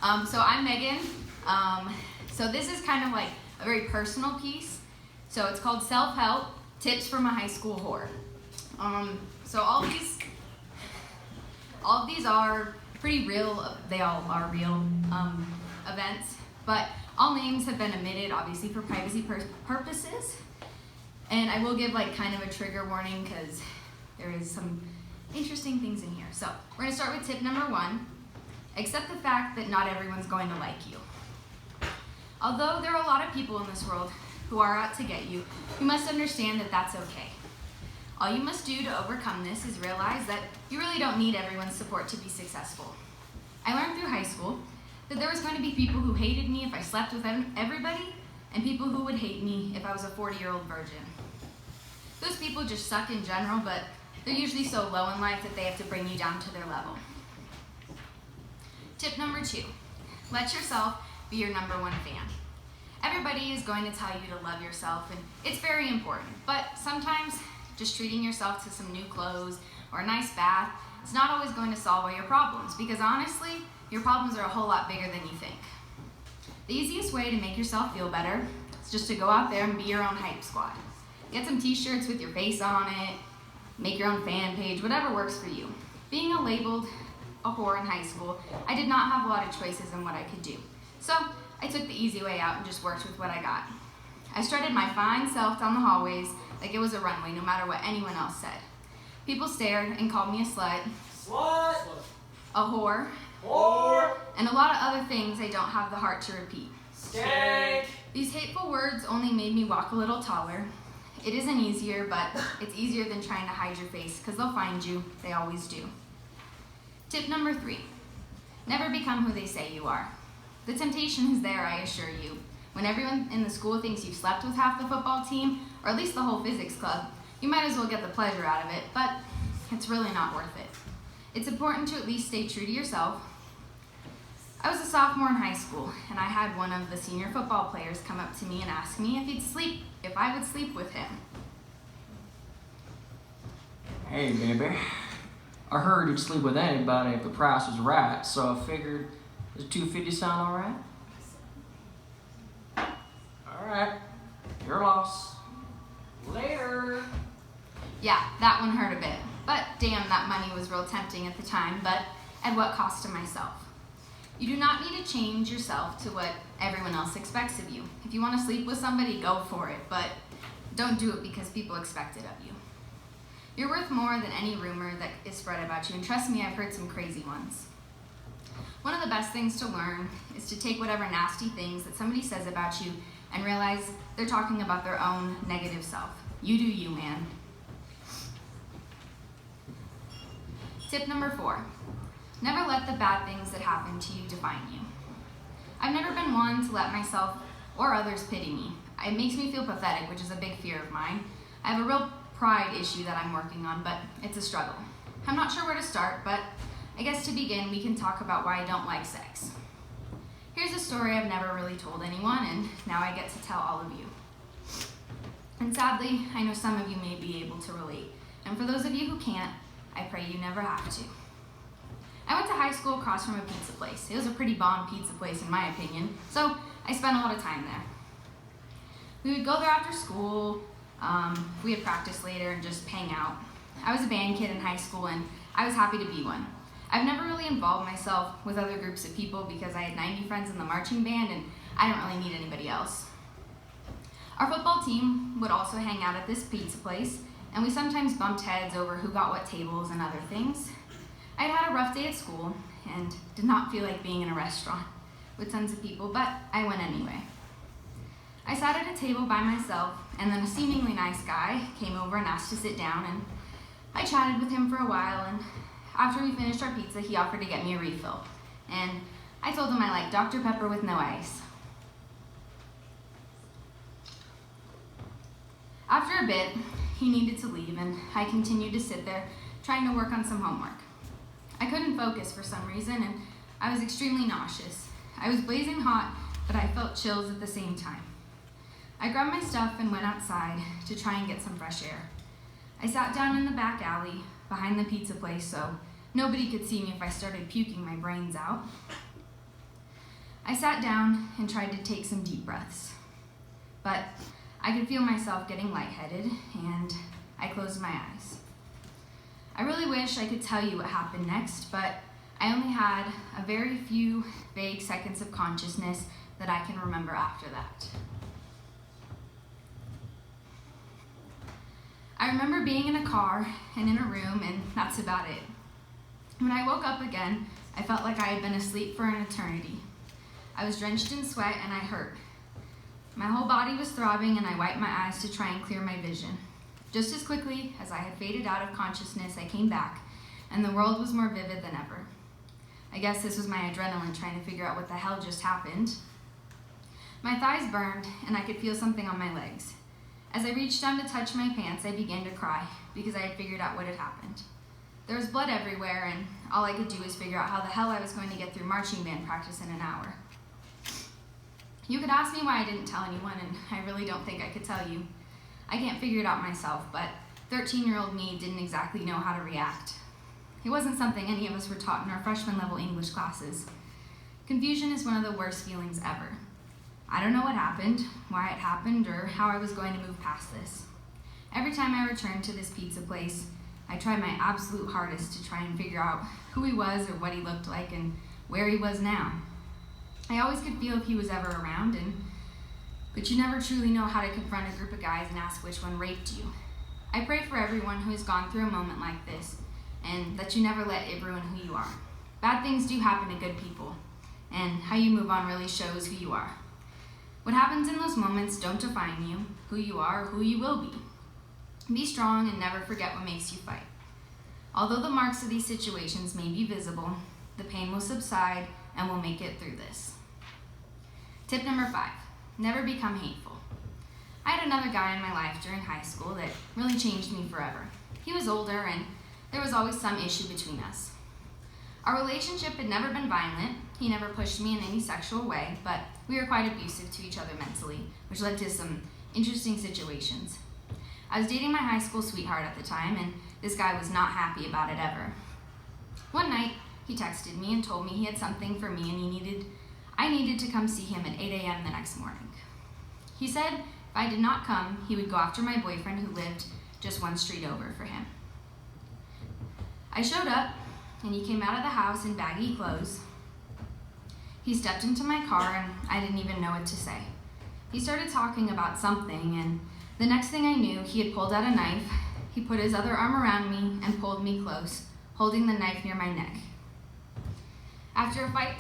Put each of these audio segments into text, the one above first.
So I'm Megan. So this is kind of like a very personal piece. So it's called Self-Help, Tips from a High School Whore. So all of these are pretty real, they all are real events, but all names have been omitted, obviously for privacy purposes. And I will give like kind of a trigger warning because there is some interesting things in here. So we're gonna start with tip number 1. Accept the fact that not everyone's going to like you. Although there are a lot of people in this world who are out to get you, you must understand that that's okay. All you must do to overcome this is realize that you really don't need everyone's support to be successful. I learned through high school that there was going to be people who hated me if I slept with everybody, and people who would hate me if I was a 40-year-old virgin. Those people just suck in general, but they're usually so low in life that they have to bring you down to their level. Tip number 2, let yourself be your number 1 fan. Everybody is going to tell you to love yourself, and it's very important, but sometimes just treating yourself to some new clothes or a nice bath is not always going to solve all your problems, because honestly, your problems are a whole lot bigger than you think. The easiest way to make yourself feel better is just to go out there and be your own hype squad. Get some t-shirts with your face on it, make your own fan page, whatever works for you. Being labeled a whore in high school, I did not have a lot of choices in what I could do. So I took the easy way out and just worked with what I got. I strutted my fine self down the hallways like it was a runway, no matter what anyone else said. People stared and called me a slut, a whore, and a lot of other things I don't have the heart to repeat. Skank. These hateful words only made me walk a little taller. It isn't easier, but it's easier than trying to hide your face, because they'll find you. They always do. Tip number 3, never become who they say you are. The temptation is there, I assure you. When everyone in the school thinks you've slept with half the football team, or at least the whole physics club, you might as well get the pleasure out of it, but it's really not worth it. It's important to at least stay true to yourself. I was a sophomore in high school, and I had one of the senior football players come up to me and ask me if I would sleep with him. Hey, baby. I heard you'd sleep with anybody if the price was right, so I figured, does $250 sound all right? All right, your loss. Later. Yeah, that one hurt a bit. But damn, that money was real tempting at the time, but at what cost to myself? You do not need to change yourself to what everyone else expects of you. If you want to sleep with somebody, go for it, but don't do it because people expect it of you. You're worth more than any rumor that is spread about you, and trust me, I've heard some crazy ones. One of the best things to learn is to take whatever nasty things that somebody says about you and realize they're talking about their own negative self. You do you, man. Tip number 4, never let the bad things that happen to you define you. I've never been one to let myself or others pity me. It makes me feel pathetic, which is a big fear of mine. I have a real pride issue that I'm working on, but it's a struggle. I'm not sure where to start, but I guess to begin, we can talk about why I don't like sex. Here's a story I've never really told anyone, and now I get to tell all of you. And sadly, I know some of you may be able to relate. And for those of you who can't, I pray you never have to. I went to high school across from a pizza place. It was a pretty bomb pizza place in my opinion, so I spent a lot of time there. We would go there after school, we had practice later, and just hang out. I was a band kid in high school, and I was happy to be one. I've never really involved myself with other groups of people because I had 90 friends in the marching band, and I didn't really need anybody else. Our football team would also hang out at this pizza place, and we sometimes bumped heads over who got what tables and other things. I'd had a rough day at school and did not feel like being in a restaurant with tons of people, but I went anyway. I sat at a table by myself, and then a seemingly nice guy came over and asked to sit down, and I chatted with him for a while, and after we finished our pizza, he offered to get me a refill. And I told him I liked Dr. Pepper with no ice. After a bit, he needed to leave, and I continued to sit there trying to work on some homework. I couldn't focus for some reason, and I was extremely nauseous. I was blazing hot, but I felt chills at the same time. I grabbed my stuff and went outside to try and get some fresh air. I sat down in the back alley behind the pizza place so nobody could see me if I started puking my brains out. I sat down and tried to take some deep breaths, but I could feel myself getting lightheaded, and I closed my eyes. I really wish I could tell you what happened next, but I only had a very few vague seconds of consciousness that I can remember after that. I remember being in a car and in a room, and that's about it. When I woke up again, I felt like I had been asleep for an eternity. I was drenched in sweat and I hurt. My whole body was throbbing, and I wiped my eyes to try and clear my vision. Just as quickly as I had faded out of consciousness, I came back, and the world was more vivid than ever. I guess this was my adrenaline trying to figure out what the hell just happened. My thighs burned, and I could feel something on my legs. As I reached down to touch my pants, I began to cry because I had figured out what had happened. There was blood everywhere, and all I could do was figure out how the hell I was going to get through marching band practice in an hour. You could ask me why I didn't tell anyone, and I really don't think I could tell you. I can't figure it out myself, but 13-year-old me didn't exactly know how to react. It wasn't something any of us were taught in our freshman level English classes. Confusion is one of the worst feelings ever. I don't know what happened, why it happened, or how I was going to move past this. Every time I returned to this pizza place, I tried my absolute hardest to try and figure out who he was or what he looked like and where he was now. I always could feel if he was ever around, but you never truly know how to confront a group of guys and ask which one raped you. I pray for everyone who has gone through a moment like this, and that you never let it ruin who you are. Bad things do happen to good people, and how you move on really shows who you are. What happens in those moments don't define you, who you are, or who you will be. Be strong and never forget what makes you fight. Although the marks of these situations may be visible, the pain will subside and we'll make it through this. Tip number 5, never become hateful. I had another guy in my life during high school that really changed me forever. He was older, and there was always some issue between us. Our relationship had never been violent. He never pushed me in any sexual way, but we were quite abusive to each other mentally, which led to some interesting situations. I was dating my high school sweetheart at the time, and this guy was not happy about it ever. One night, he texted me and told me he had something for me and I needed to come see him at 8 a.m. the next morning. He said if I did not come, he would go after my boyfriend who lived just one street over for him. I showed up, and he came out of the house in baggy clothes. He stepped into my car, and I didn't even know what to say. He started talking about something, and the next thing I knew, he had pulled out a knife. He put his other arm around me and pulled me close, holding the knife near my neck. After a fight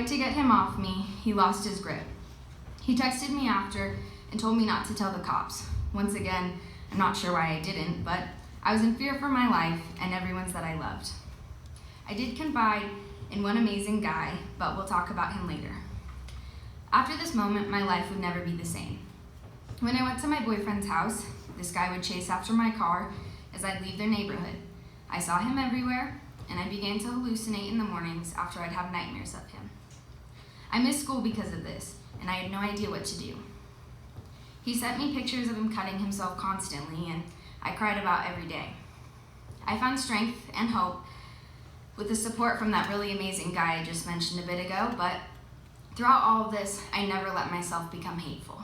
to get him off me, he lost his grip. He texted me after and told me not to tell the cops. Once again, I'm not sure why I didn't, but I was in fear for my life and everyone's that I loved. I did confide in one amazing guy, but we'll talk about him later. After this moment, my life would never be the same. When I went to my boyfriend's house, this guy would chase after my car as I'd leave their neighborhood. I saw him everywhere, and I began to hallucinate in the mornings after I'd have nightmares of him. I missed school because of this, and I had no idea what to do. He sent me pictures of him cutting himself constantly, and I cried about every day. I found strength and hope with the support from that really amazing guy I just mentioned a bit ago, but throughout all of this, I never let myself become hateful.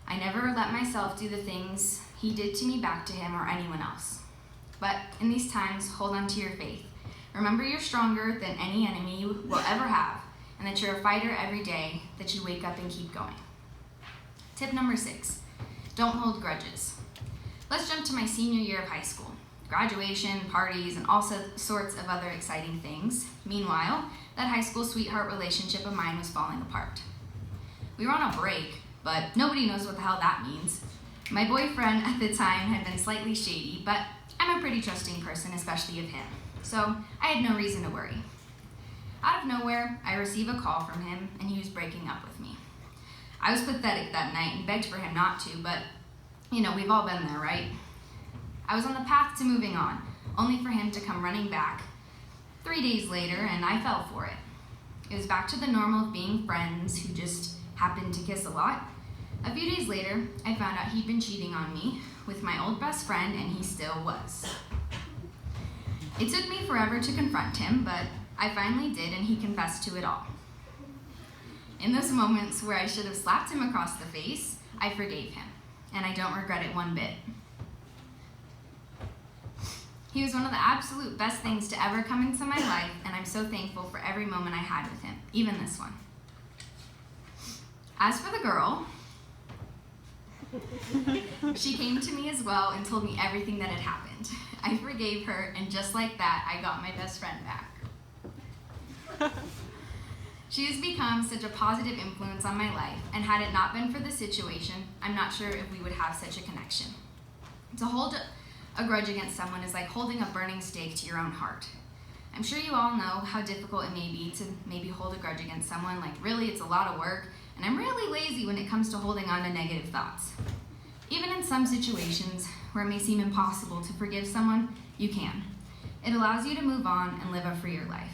I never let myself do the things he did to me back to him or anyone else. But in these times, hold on to your faith. Remember you're stronger than any enemy you will ever have, and that you're a fighter every day, that you wake up and keep going. Tip number 6, don't hold grudges. Let's jump to my senior year of high school. Graduation, parties, and all sorts of other exciting things. Meanwhile, that high school sweetheart relationship of mine was falling apart. We were on a break, but nobody knows what the hell that means. My boyfriend at the time had been slightly shady, but I'm a pretty trusting person, especially of him, so I had no reason to worry. Out of nowhere, I receive a call from him, and he was breaking up with me. I was pathetic that night and begged for him not to, but we've all been there, right? I was on the path to moving on, only for him to come running back 3 days later, and I fell for it. It was back to the normal of being friends who just happened to kiss a lot. A few days later, I found out he'd been cheating on me with my old best friend, and he still was. It took me forever to confront him, but I finally did, and he confessed to it all. In those moments where I should have slapped him across the face, I forgave him, and I don't regret it one bit. He was one of the absolute best things to ever come into my life, and I'm so thankful for every moment I had with him, even this one. As for the girl, she came to me as well and told me everything that had happened. I forgave her, and just like that, I got my best friend back. She has become such a positive influence on my life, and had it not been for the situation, I'm not sure if we would have such a connection. To hold a grudge against someone is like holding a burning stake to your own heart. I'm sure you all know how difficult it may be to maybe hold a grudge against someone. Like, really, it's a lot of work, and I'm really lazy when it comes to holding on to negative thoughts. Even in some situations where it may seem impossible to forgive someone, you can. It allows you to move on and live a freer life.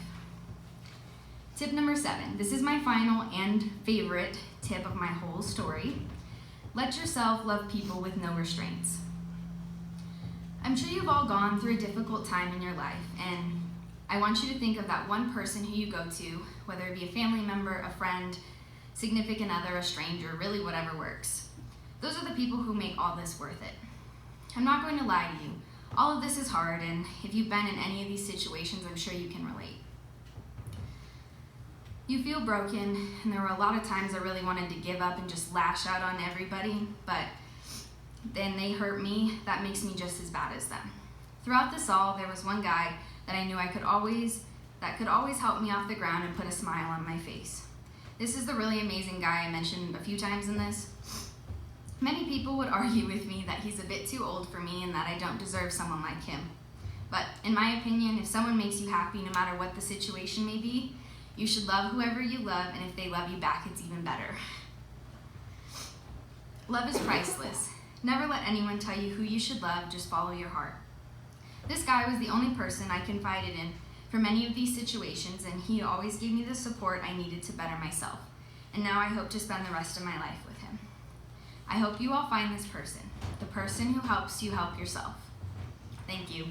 Tip number 7. This is my final and favorite tip of my whole story. Let yourself love people with no restraints. I'm sure you've all gone through a difficult time in your life, and I want you to think of that one person who you go to, whether it be a family member, a friend, significant other, a stranger, really whatever works. Those are the people who make all this worth it. I'm not going to lie to you. All of this is hard, and if you've been in any of these situations, I'm sure you can relate. You feel broken, and there were a lot of times I really wanted to give up and just lash out on everybody, but then they hurt me. That makes me just as bad as them. Throughout this all, there was one guy that I knew that could always help me off the ground and put a smile on my face. This is the really amazing guy I mentioned a few times in this. Many people would argue with me that he's a bit too old for me and that I don't deserve someone like him. But in my opinion, if someone makes you happy, no matter what the situation may be, you should love whoever you love, and if they love you back, it's even better. Love is priceless. Never let anyone tell you who you should love, just follow your heart. This guy was the only person I confided in for many of these situations, and he always gave me the support I needed to better myself. And now I hope to spend the rest of my life with him. I hope you all find this person, the person who helps you help yourself. Thank you.